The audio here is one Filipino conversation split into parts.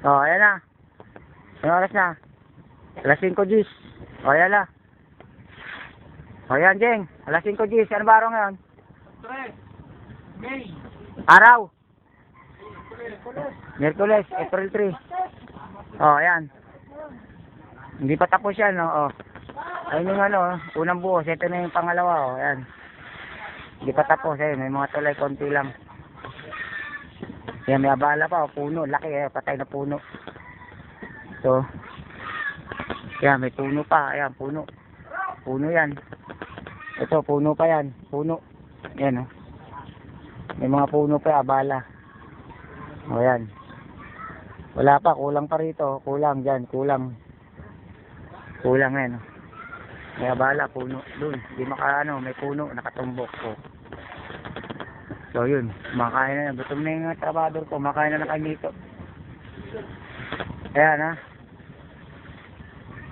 Oh, ayan na. Anong oras na? Alas 5 Gs. O, ayan na. O, ayan, Jeng. Alas 5 Gs. Ano ba araw ngayon? 3 May. Araw. Miyerkules, April 3. O, ayan. Hindi pa tapos yan, no? O. Ayun yung ano, unang buhos. Ito na yung pangalawa, o. Ayan. Hindi pa tapos, ayun. May mga tulay, konti lang. Ayan, may abala pa, o. Puno. Laki, eh. Patay na puno. So, ayan, may puno pa. Ayan, puno. Puno yan. Ito, puno pa yan. Puno. Ayan, o. May mga puno pa, abala. O, ayan. Wala pa, kulang pa rito. Kulang dyan, kulang. Kulang yan, o. May abala, puno. Doon, di ano, may puno, nakatumbok ko. So, yun. Makain na yan. Gutom na yung trabador ko. Makain na kami dito. Ayan, ha.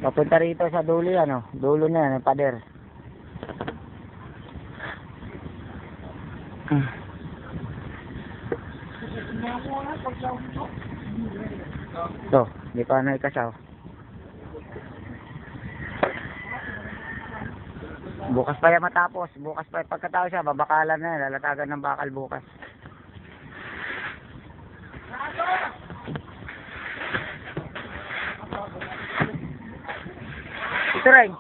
Papunta rito sa dulo yan, o. Dulo na yan, yung pader. So, hindi pa na ikasaw. Bukas pa yan matapos. Bukas pa pagkatapos siya, babakalan na yan. Lalatagan ng bakal bukas. Ito rin.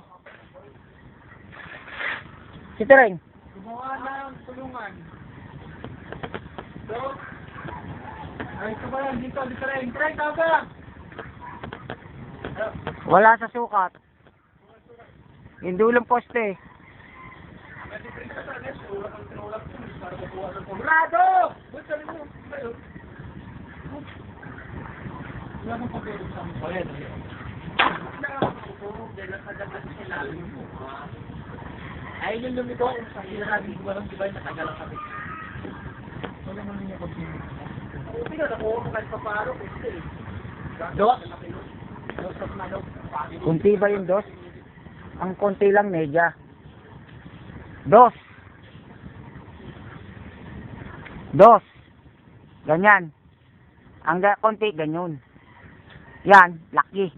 Ito rin. Gumawa ng tulungan. So, ay, ito ba yan? Dito rin. Try, taga! Wala sa sukat. Yung dulong poste. Brado! Ay, yung lumito ako sa hinahagi ko lang, di ba, nakagalang kami. Wala mo niya kung sino. Pero nakuha mo kahit paparo, eh. Dos? Dos na dos. Kunti ba yung dos? Ang konti lang, medya. Dos. Dos. Ganyan. Ang konti, ganyan. Yan, laki.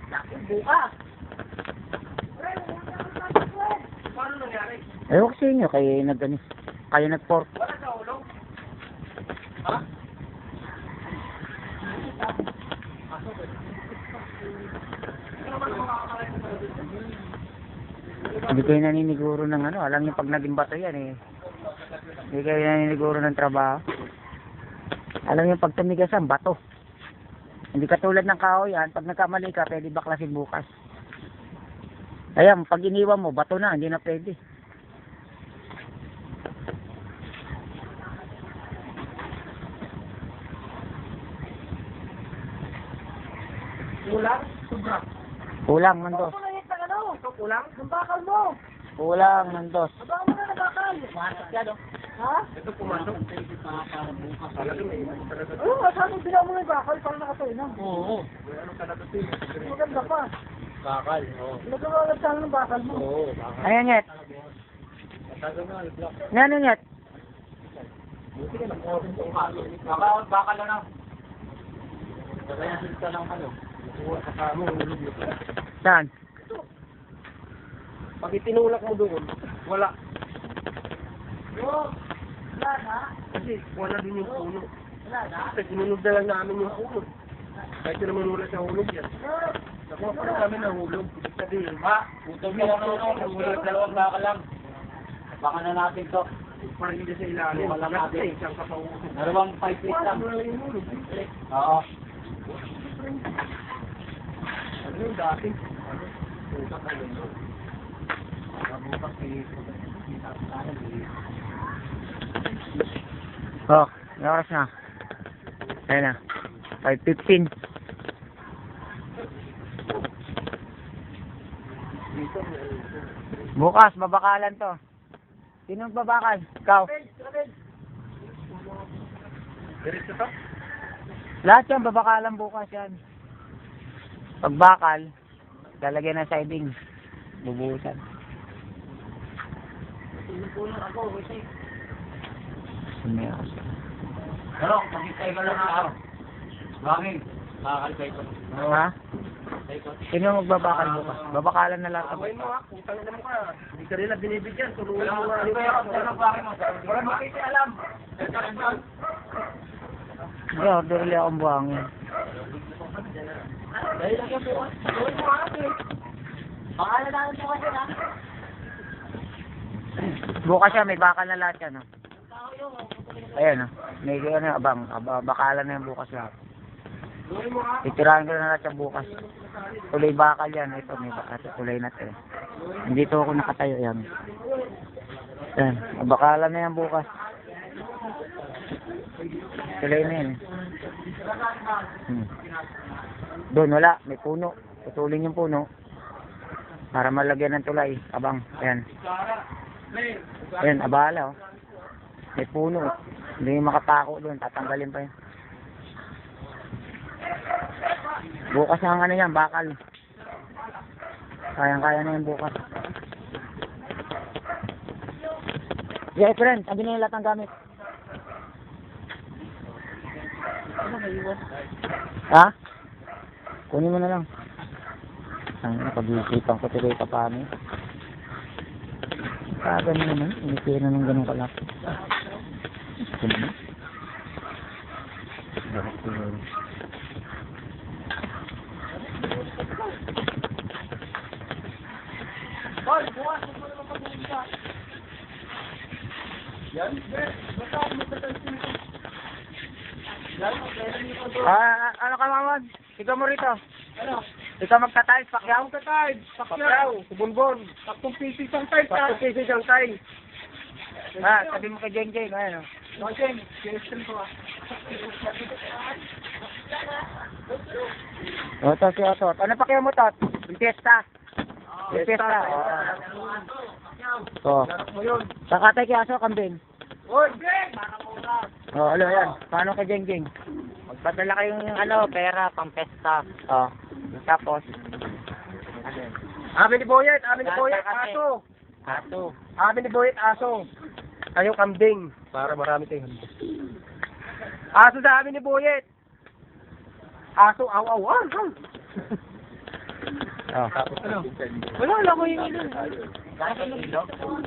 Laki, buka. Paano nangyari? Ewan ko sa inyo, kayo nag-pork. Wala sa ulo? Ha? Hindi kayo naniniguro ng ano, alam niyo pag naging bato yan eh. Hindi kayo naniniguro ng trabaho. Alam niyo pag tumigas ang bato. Hindi katulad ng kahoy yan, pag nagkamali ka, pwede baklasin bukas. Ayan, pag iniwan mo, bato na, hindi na pwede. Kulang? Sobra. Kulang ng dos. Ito kulang? Ang bakal mo. Kulang ng dos. Abang mo na na bakal. Pumasok yan, oh. Ha? Ito pumasok. Oo, saan mo sila mo yung bakal para nakatayo na? Oo. Maganda pa. Bakal, oo. Nagkakalat saan ng bakal mo? Oo, bakal. Ayan, Nyet. Tagal na, i-block. Ano, Nyet? Bakal na lang. Kaya silta lang ano. Kasama, ulog mo. Saan? Pag itinulak mo doon, wala. Wala na? Kasi wala din yung puno. Wala na? Kasi sinunod na lang namin yung puno. Kahit naman wala sa hulog yan. Nakuha pa rin kami ng hulog. Ibig sabihin, Puto mo ako, nahulog dalawang baka lang. Baka na natin to. parang hindi sa ilalim. Wala natin. Isang kapausin. Dalawang 5 feet lang. Wala yung hulog. Oo. Ano yung dati? Ano? Putak ano yun? Nabukas Oh, may oras na. Ayun na. 5:15. Bukas, babakalan to. Sino babakal? Ikaw. Diretso to? Lahat yan, babakalan bukas yan. Pagbakal, lalagyan ng siding. Bubuhusan. Sinupunan ako, wait. May oras. Pero, pag-itay ka lang ako. Bakit? Makakalpay ko. Ha? Sino magbabakal bukas? Babakalan na lang. Abay mo ha, putang ina mo ka. Hindi ka rin na binibigyan, tulungan mo nga. Ano ba yun? Ano ba akin mo? Wala makikialam. Hindi, order ulit akong buhangin. Dahil lang yung bukas. Gawin mo ako eh. Bakalan natin bukas yun ha. Bukas siya, may bakal na lahat yan. No? Ayan, no? May ano, bakalan na yung bukas lahat. Titirahan ko na lahat yung bukas. Tuloy bakal yan. Ito, may bakal. Tuloy na ito. Dito ako nakatayo yan. Ayan, bakalan na yan bukas. Tuloy na yan. Doon, wala. May puno. Putulin yung puno. Para malagyan ng tulay. Abang. Ayan. Ayan, abala, oh. May puno. Hindi makapako doon. Tatanggalin pa yun. Bukas ang ano yan, bakal. Kayang-kaya na yan bukas. Yeah, friend. Sabi na yung lahat ng gamit. Ha? Kunin mo na lang. Ang pag-iisipan ko tuloy pa paano. Kagan naman. Inisira na ng ganun kalaki. Ito naman. Dapat yun. Paul, bukas. Huwag mo naman pag-uusap. Yan, basta ako magtatansin ko. Ano ka, Mamad? Ikaw mo rito. Ano? Ikaw magta-tiles, pakyaw? Tiles, pakyaw, subunbon. Taktong pieces ang tiles ha. Taktong pieces ang tiles. Sabi mo kay Jeng Jeng, ayan o. Nojen, question ko ah. Otot, si Otot. Ano pakyaw mo, Tot? Yung fiesta. Yung fiesta. Oo. Mo yun. Sakatay kay Aso, kambing. Oy, Greg! Para mo na. Oo, ano yan. Paano kay Jeng Jeng? Magpadala kayong pera, pang pesta. Oo. Tapos, Amin ni Boyet, aso. ato. Amin ni Boyet, aso. Kayo kambing. Para marami tayong handa. Aso sa amin ni Boyet. Aso, aw. Oh. Tapos ano? Wala ko yung ilo.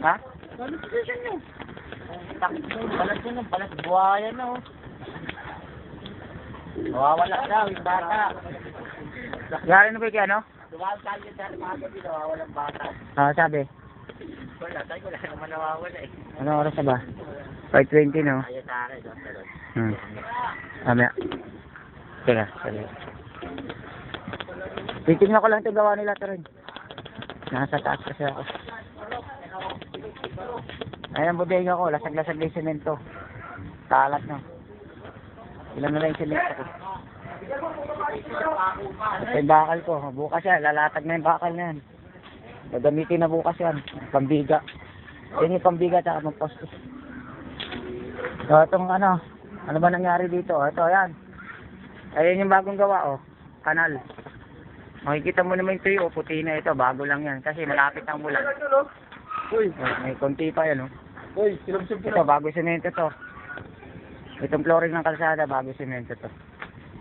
Ha? Ano position nyo? Balat yun, balat buhaya na oh. Nawawala daw yung bata. Gari na ba yung ano? Dumawag tayo sa mga gabi, nawawalang bata. Sabi. Wala, tayo wala naman nawawala eh. Anong oras na ba? 5:20, no? Ayaw sa akin, doon sa doon. Mamaya. Teka, sabi. Titignan ko lang ito gawa nila ito rin. Nasa taas kasi ako. Ayan, bodega ko. Lasag-lasag na yung semento. Talat na. Ilan na lang yung semento ko. Ito yung bakal ko. Bukas yan. Lalatag na yung bakal na yan. Gagamitin na bukas yan. Pambiga. Yan yung pambiga at saka magpostos. So, itong ano ba nangyari dito? Ito, yan. Ayan yung bagong gawa, oh. Kanal. Makikita mo naman yung tuyo, puti na ito. Bago lang yan. Kasi malapit ang bulan. Uy, May konti pa yan, oh. uy, sinubsub ko Ito, na. bago semento to. Itong flooring ng kalsada, bago semento to.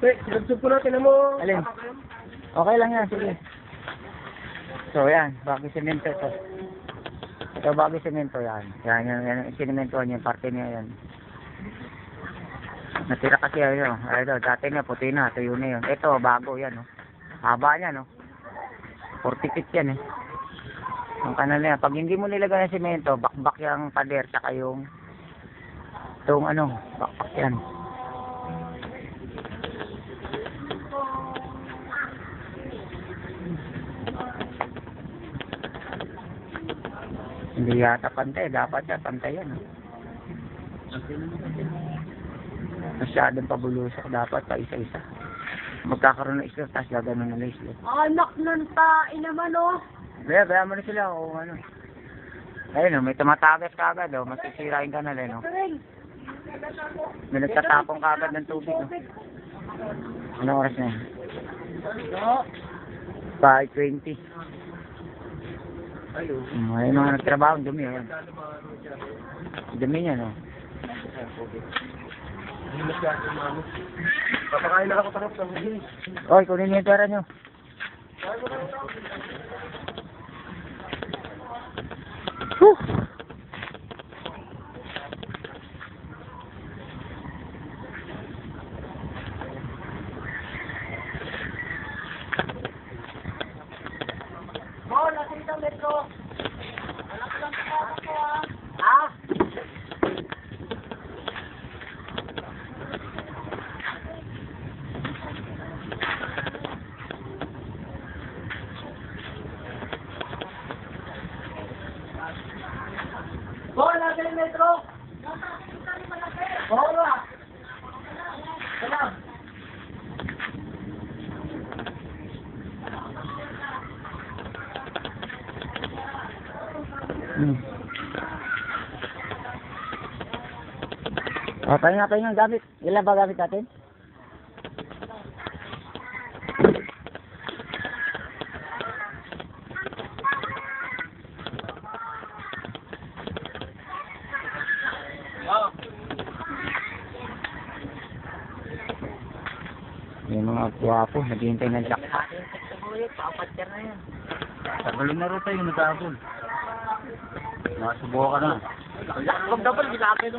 Uy, sinubsub ko na, tinan mo. Alin? Okay lang yan, sige. So, yan, bago semento to. Ito, bago semento yan. Yan, sinementohan yung parte niya yan. Natira kasi yun, ito, dati nga, puti na, tuyo na yun. Ito, bago yan, oh. Haba niya, no? 40 feet yan, eh. Ang kanal na yan. Pag hindi mo nilagay ng semento, bakbak yung pader, saka yung itong ano, bakbak yan. Hindi yata pantay. Dapat yan, pantay yan. Masyadong pabulusok. Dapat pa isa-isa. Magkakaroon ng islo, tapos gagano na islo. Anak ng tain naman oh. Baya mo na sila o ano. Ayun o, may tumatagas ka agad o. Masisirain ka na rin o. May nagtatapong ka agad ng tubig o. Anong oras na yun? 5:20. Ayun mga nagtrabaho, dumi o. Dumi niya no. Hindi masyado mami. Papakain na ako tanong ng hindi. Oy, kunin niyo yung pera nyo. Whew. Bola sa metro. Bola. Salam. Pahinga gamit. Ilan ba gamit natin? Yung mga guwapo, naghihintay ng jackpot. Tagalin na rin tayo, nag-aabol. Nasubukan ka na. Huwag dapat ginamit